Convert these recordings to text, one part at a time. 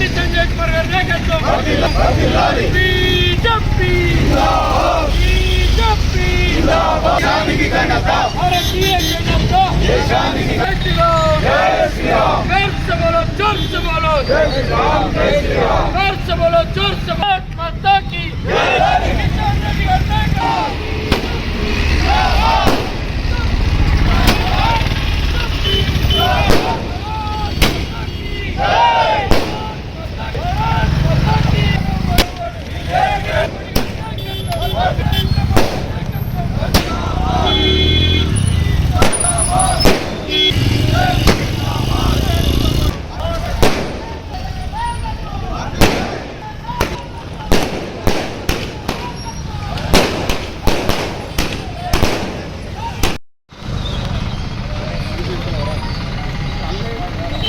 బండి సంజయ్ కుమార్ గారి నాయకత్వం బీజేపీ भारतीय जनता जोर से बोलो जोर से माता की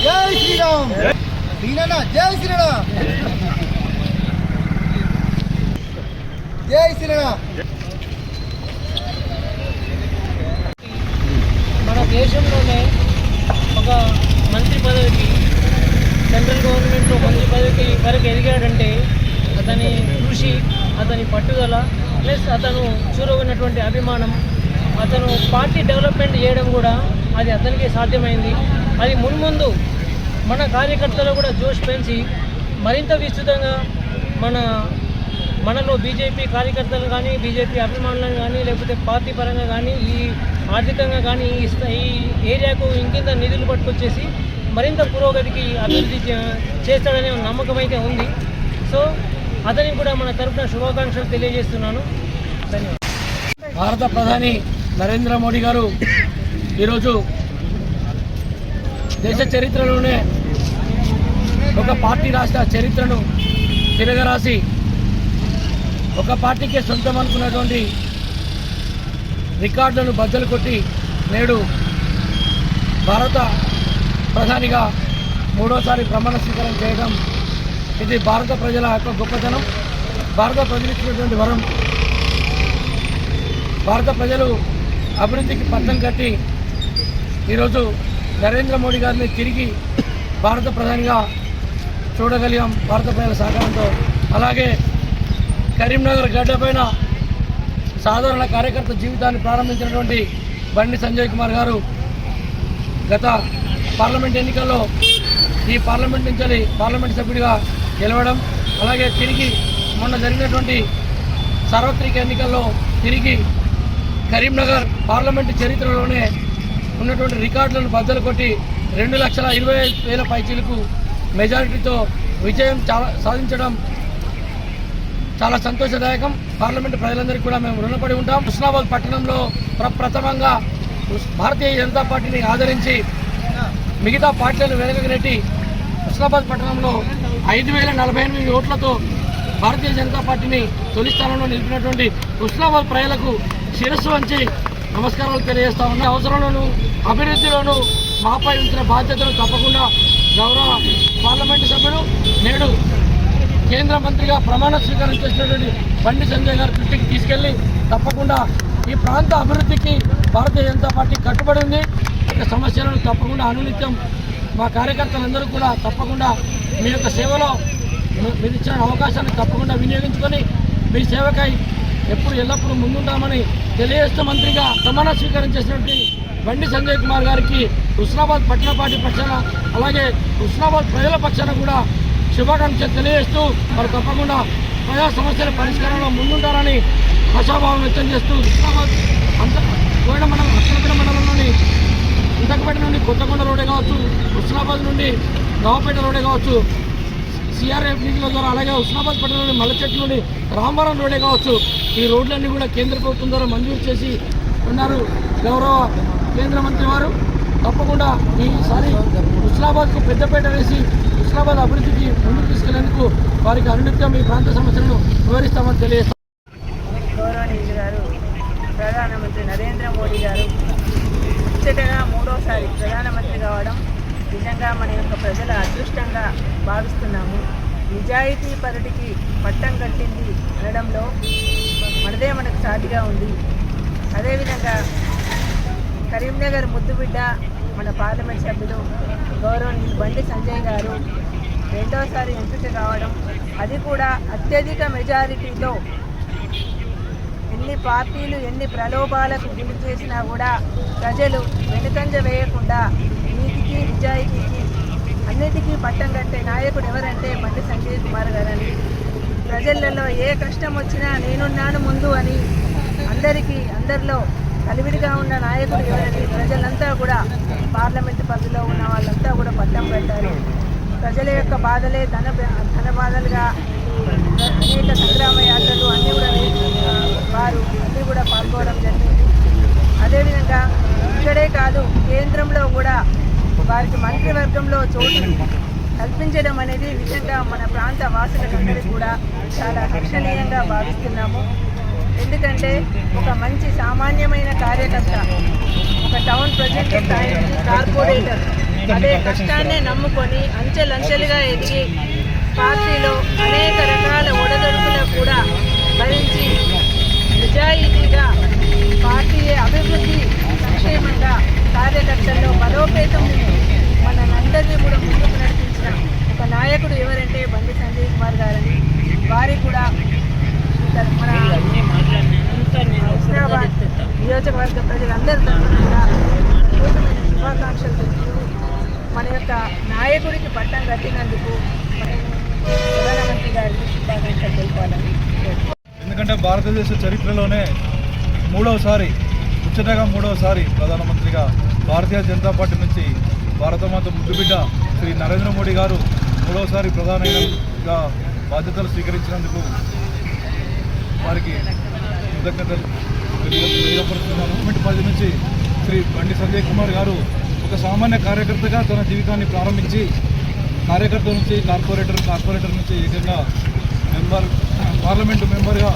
जय श्री राम दीनाना जय श्री राम जय श्री राम మన దేశంలోనే ఒక మంత్రి పదవికి సెంట్రల్ గవర్నమెంట్లో మంత్రి పదవికి వరకు ఎదిగాడంటే అతని కృషి, అతని పట్టుదల ప్లస్ అతను చూరగొన్నటువంటి అభిమానం, అతను పార్టీ డెవలప్మెంట్ చేయడం కూడా అది అతనికి సాధ్యమైంది. అది మున్ముందు మన కార్యకర్తలు కూడా జోష్ పెంచి మరింత విస్తృతంగా మనలో బీజేపీ కార్యకర్తలు కానీ, బీజేపీ అభిమానులను కానీ, లేకపోతే పార్టీ పరంగా కానీ, ఈ ఆర్థికంగా కానీ ఈ ఏరియాకు ఇంకింత నిధులు పట్టుకొచ్చేసి మరింత పురోగతికి అభివృద్ధి చేస్తాడనే నమ్మకం అయితే ఉంది. సో అతనికి కూడా మన తరఫున శుభాకాంక్షలు తెలియజేస్తున్నాను. ధన్యవాదాలు. భారత ప్రధాని నరేంద్ర మోడీ గారు ఈరోజు దేశ చరిత్రలోనే ఒక పార్టీ రాష్ట్ర చరిత్రను తిరగరాసి ఒక పార్టీకే సొంతం అనుకున్నటువంటి రికార్డులను బద్దలు కొట్టి నేడు భారత ప్రధానిగా మూడోసారి ప్రమాణ స్వీకారం చేయడం ఇది భారత ప్రజల యొక్క గొప్పతనం, భారత ప్రజలు ఇచ్చినటువంటి వరం. భారత ప్రజలు అభివృద్ధికి పట్టం కట్టి ఈరోజు నరేంద్ర మోడీ గారిని తిరిగి భారత ప్రధానిగా చూడగలిగాం భారత ప్రజల సహకారంతో. అలాగే కరీంనగర్ గడ్డపైన సాధారణ కార్యకర్త జీవితాన్ని ప్రారంభించినటువంటి బండి సంజయ్ కుమార్ గారు గత పార్లమెంట్ ఎన్నికల్లో ఈ పార్లమెంట్ నుంచి పార్లమెంట్ సభ్యుడిగా గెలవడం, అలాగే తిరిగి మొన్న జరిగినటువంటి సార్వత్రిక ఎన్నికల్లో తిరిగి కరీంనగర్ పార్లమెంటు చరిత్రలోనే ఉన్నటువంటి రికార్డులను బద్దలు కొట్టి 2,20,000 పైచీలకు మెజారిటీతో విజయం సాధించడం చాలా సంతోషదాయకం. పార్లమెంటు ప్రజలందరికీ కూడా మేము రుణపడి ఉంటాం. హుస్నాబాద్ పట్టణంలో ప్రప్రథమంగా భారతీయ జనతా పార్టీని ఆదరించి మిగతా పార్టీలను వెనకకు నెట్టి హుస్నాబాద్ పట్టణంలో 5,048 ఓట్లతో భారతీయ జనతా పార్టీని తొలి స్థానంలో నిలిపినటువంటి హుస్నాబాద్ ప్రజలకు శిరస్సు వంచి నమస్కారాలు తెలియజేస్తా ఉన్నా. అవసరంలోనూ అభివృద్ధిలోనూ మాపై ఉంచిన బాధ్యతను తప్పకుండా గౌరవ పార్లమెంటు సభ్యులు నేడు కేంద్ర మంత్రిగా ప్రమాణ స్వీకారం చేసినటువంటి బండి సంజయ్ గారి దృష్టికి తీసుకెళ్లి తప్పకుండా ఈ ప్రాంత అభివృద్ధికి భారతీయ జనతా పార్టీ కట్టుబడి ఉంది. సమస్యలను తప్పకుండా అనునిత్యం మా కార్యకర్తలందరూ కూడా తప్పకుండా మీ యొక్క సేవలో మీరు ఇచ్చిన అవకాశాన్ని తప్పకుండా వినియోగించుకొని మీ సేవకై ఎల్లప్పుడూ ముందుంటామని తెలియజేస్తూ మంత్రిగా ప్రమాణ స్వీకారం చేసినటువంటి బండి సంజయ్ కుమార్ గారికి హుస్నాబాద్ పట్టణ పార్టీ పక్షాన అలాగే హుస్నాబాద్ ప్రజల పక్షాన కూడా శుభాకాంక్షలు తెలియజేస్తూ వారు తప్పకుండా ప్రజా సమస్యల పరిష్కారంలో ముందుంటారని ఆశాభావం వ్యక్తం చేస్తూ హుస్నాబాద్ కోయడ మండలం అక్కలపేట మండలంలోని ఇంతకపేట నుండి కొత్తకొండ రోడ్డే కావచ్చు, హుస్నాబాద్ నుండి నవాపేట రోడ్డే కావచ్చు, సిఆర్ఎఫ్ నిధుల ద్వారా అలాగే హుస్నాబాద్ పట్టణంలోని మల్లచెట్టు నుండి రామవరం రోడ్డే కావచ్చు, ఈ రోడ్లన్నీ కూడా కేంద్ర ప్రభుత్వం ద్వారా మంజూరు చేసి ఉన్నారు గౌరవ కేంద్ర మంత్రి వారు. తప్పకుండా ఈసారి హుస్నాబాద్కు పెద్దపేట వేసి హుస్నాబాద్ అభివృద్ధికి ముందుకు తీసుకెళ్లేందుకు వారికి అనునిత్యం ఈ ప్రాంత సమస్యలను వివరిస్తామని తెలియజేస్తాం. గౌరవనీయులు గారు ప్రధానమంత్రి నరేంద్ర మోడీ గారు ముచ్చటగా మూడోసారి ప్రధానమంత్రి కావడం నిజంగా మన యొక్క ప్రజల అదృష్టంగా భావిస్తున్నాము. నిజాయితీ పరుడికి పట్టం కట్టింది అనడంలో మనదే మనకు సాటిగా ఉంది. అదేవిధంగా కరీంనగర్ ముద్దుబిడ్డ మన పార్లమెంట్ సభ్యులు గౌరవనీయులు బండి సంజయ్ గారు రెండోసారి ఎంపిక కావడం, అది కూడా అత్యధిక మెజారిటీతో. ఎన్ని పార్టీలు ఎన్ని ప్రలోభాలకు గురి చేసినా కూడా ప్రజలు వెనుకంజ వేయకుండా నీతికి నిజాయితీకి అన్నిటికీ పట్టం కట్టే నాయకుడు ఎవరంటే బండి సంజయ్ కుమార్ గారని, ప్రజలలో ఏ కష్టం వచ్చినా నేనున్నాను ముందు అని అందరిలో కలివిడిగా ఉన్న నాయకుడు ఎవరని ప్రజలంతా కూడా, పార్లమెంటు పరిధిలో ఉన్న వాళ్ళంతా కూడా పట్టం పెట్టారు. ప్రజల యొక్క బాధలే ధన బాధలుగా అనేక సంగ్రామ యాత్రలు అన్నీ కూడా వారు అన్నీ కూడా పాల్గొనడం జరిగింది. అదేవిధంగా ఇక్కడే కాదు, కేంద్రంలో కూడా వారికి మంత్రివర్గంలో చోటు కల్పించడం అనేది నిజంగా మన ప్రాంత వాసులందరికీ కూడా చాలా హర్షణీయంగా భావిస్తున్నాము. ఎందుకంటే ఒక మంచి సామాన్యమైన కార్యకర్త, ఒక టౌన్ ప్రజెంట్ స్థాయి నుంచి కార్పొరేటర్ అదే కష్టాన్నే నమ్ముకొని అంచెలంచెలుగా ఎదిగి పార్టీలో అనేక రకాల ఒడదొడుకులను కూడా భరించి నిజాయితీగా పార్టీ అభివృద్ధి సంక్షేమంగా కార్యకర్తల్లో బలోపేతం మనందరినీ కూడా ముందుకు నడిపించిన ఒక నాయకుడు ఎవరంటే బండి సంజయ్ కుమార్ గారని, వారికి కూడా మన హుస్నాబాద్ నియోజకవర్గ ప్రజలందరి తరఫున అద్భుతమైన శుభాకాంక్షలు తెలుపుతూ మన యొక్క నాయకుడికి పట్టం కట్టినందుకు ప్రధానమంత్రి గారికి శుభాకాంక్షలు తెలుపాలని. ఎందుకంటే భారతదేశ చరిత్రలోనే ముచ్చటగా మూడవసారి ప్రధానమంత్రిగా భారతీయ జనతా పార్టీ నుంచి భారతమాత ముద్దుబిడ్డ శ్రీ నరేంద్ర మోడీ గారు మూడవసారి ప్రధానిగా బాధ్యతలు స్వీకరించినందుకు వారికి కృతజ్ఞతలు తెలియపరుస్తున్నాను. గవర్నమెంట్ పరిధి నుంచి శ్రీ బండి సంజయ్ కుమార్ గారు ఒక సామాన్య కార్యకర్తగా తన జీవితాన్ని ప్రారంభించి కార్యకర్త నుంచి కార్పొరేటర్ నుంచి ఏకంగా పార్లమెంటు మెంబర్గా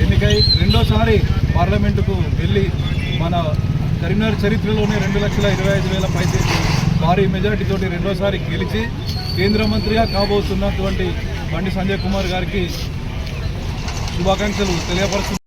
ఎన్నికై రెండోసారి పార్లమెంటుకు వెళ్ళి మన కరీంనగర్ చరిత్రలోనే 2,25,000 పైసలు భారీ మెజారిటీతోటి రెండోసారి గెలిచి కేంద్ర మంత్రిగా కాబోతున్నటువంటి బండి సంజయ్ కుమార్ గారికి శుభాకాంక్షలు తెలియపరుస్తున్నారు.